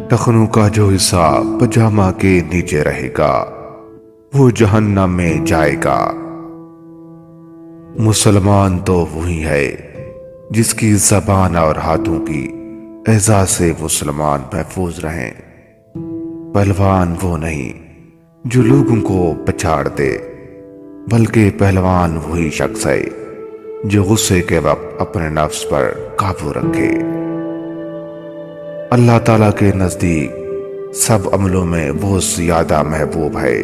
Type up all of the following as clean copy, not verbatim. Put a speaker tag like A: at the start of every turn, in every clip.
A: ٹخنوں کا جو حصہ پجامہ کے نیچے رہے گا وہ جہنم میں جائے گا۔ مسلمان تو وہی ہے جس کی زبان اور ہاتھوں کی ایذا سے مسلمان محفوظ رہیں۔ پہلوان وہ نہیں جو لوگوں کو پچھاڑ دے، بلکہ پہلوان وہی شخص ہے جو غصے کے وقت اپنے نفس پر قابو رکھے۔ اللہ تعالیٰ کے نزدیک سب عملوں میں وہ زیادہ محبوب ہے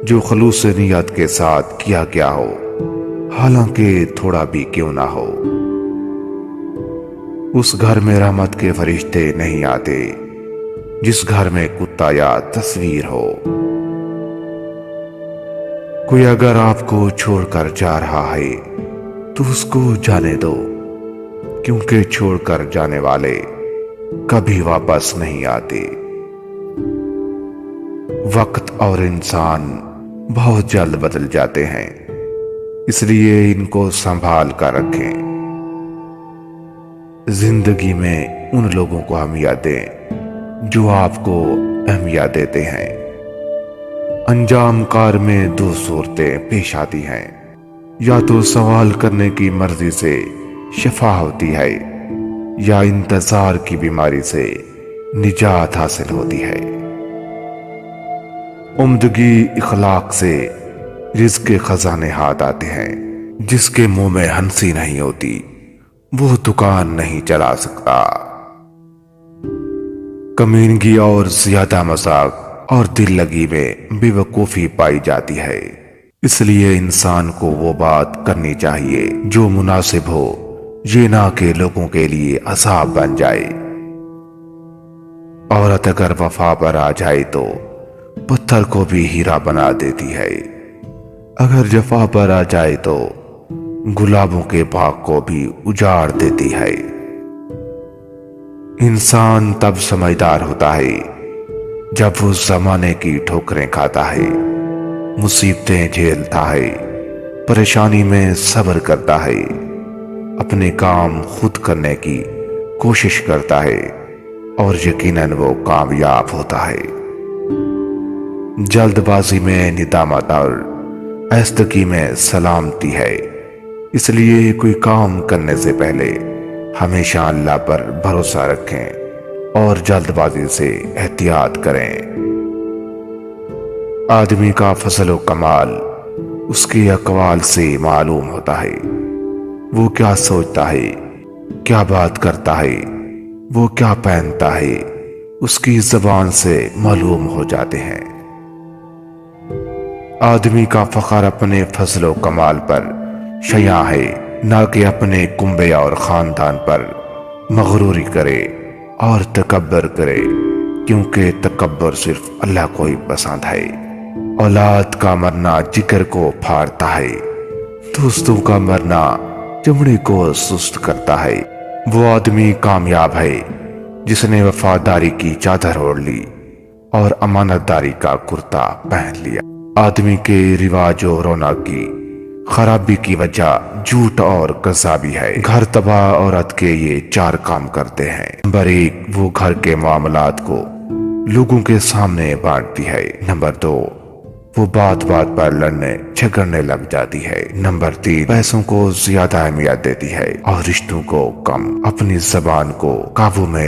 A: جو خلوص نیت کے ساتھ کیا گیا ہو، حالانکہ تھوڑا بھی کیوں نہ ہو۔ اس گھر میں رحمت کے فرشتے نہیں آتے جس گھر میں کتا یا تصویر ہو۔ کوئی اگر آپ کو چھوڑ کر جا رہا ہے تو اس کو جانے دو، کیونکہ چھوڑ کر جانے والے کبھی واپس نہیں آتے۔ وقت اور انسان بہت جلد بدل جاتے ہیں، اس لیے ان کو سنبھال کر رکھیں۔ زندگی میں ان لوگوں کو اہمیت دیں جو آپ کو اہمیت دیتے ہیں۔ انجام کار میں دو صورتیں پیش آتی ہیں، یا تو سوال کرنے کی مرضی سے شفا ہوتی ہے یا انتظار کی بیماری سے نجات حاصل ہوتی ہے۔ عمدگی اخلاق سے رزق کے خزانے ہاتھ آتے ہیں۔ جس کے منہ میں ہنسی نہیں ہوتی وہ دکان نہیں چلا سکتا۔ کمینگی اور زیادہ مذاق اور دل لگی میں بے وقوفی پائی جاتی ہے، اس لیے انسان کو وہ بات کرنی چاہیے جو مناسب ہو، یہ نہ کہ لوگوں کے لیے عذاب بن جائے۔ عورت اگر وفا پر آ جائے تو پتھر کو بھی ہیرا بنا دیتی ہے، اگر جفا پر آ جائے تو گلابوں کے باغ کو بھی اجاڑ دیتی ہے۔ انسان تب سمجھدار ہوتا ہے جب وہ زمانے کی ٹھوکریں کھاتا ہے، مصیبتیں جھیلتا ہے، پریشانی میں صبر کرتا ہے، اپنے کام خود کرنے کی کوشش کرتا ہے اور یقیناً وہ کامیاب ہوتا ہے۔ جلد بازی میں ندامت اور ایستگی میں سلامتی ہے، اس لیے کوئی کام کرنے سے پہلے ہمیشہ اللہ پر بھروسہ رکھیں اور جلد بازی سے احتیاط کریں۔ آدمی کا فضل و کمال اس کے اقوال سے معلوم ہوتا ہے۔ وہ کیا سوچتا ہے، کیا بات کرتا ہے، وہ کیا پہنتا ہے، اس کی زبان سے معلوم ہو جاتے ہیں۔ آدمی کا فخر اپنے فضل و کمال پر شیاں ہے، نہ کہ اپنے کنبے اور خاندان پر مغروری کرے اور تکبر کرے، کیونکہ تکبر صرف اللہ کو ہی پسند ہے۔ اولاد کا مرنا جگر کو پھاڑتا ہے، دوستوں کا مرنا چمڑے کو سست کرتا ہے۔ وہ آدمی کامیاب ہے جس نے وفاداری کی چادر اوڑھ لی اور امانت داری کا کرتا پہن لیا۔ آدمی کے رواج و رونق کی خرابی کی وجہ جھوٹ اور کذابی ہے۔ گھر تباہ عورت کے یہ 4 کام کرتے ہیں۔ نمبر 1، وہ گھر کے معاملات کو لوگوں کے سامنے بانٹتی ہے۔ نمبر 2، وہ بات بات پر لڑنے جھگڑنے لگ جاتی ہے۔ نمبر 3، پیسوں کو زیادہ اہمیت دیتی ہے اور رشتوں کو کم۔ اپنی زبان کو قابو میں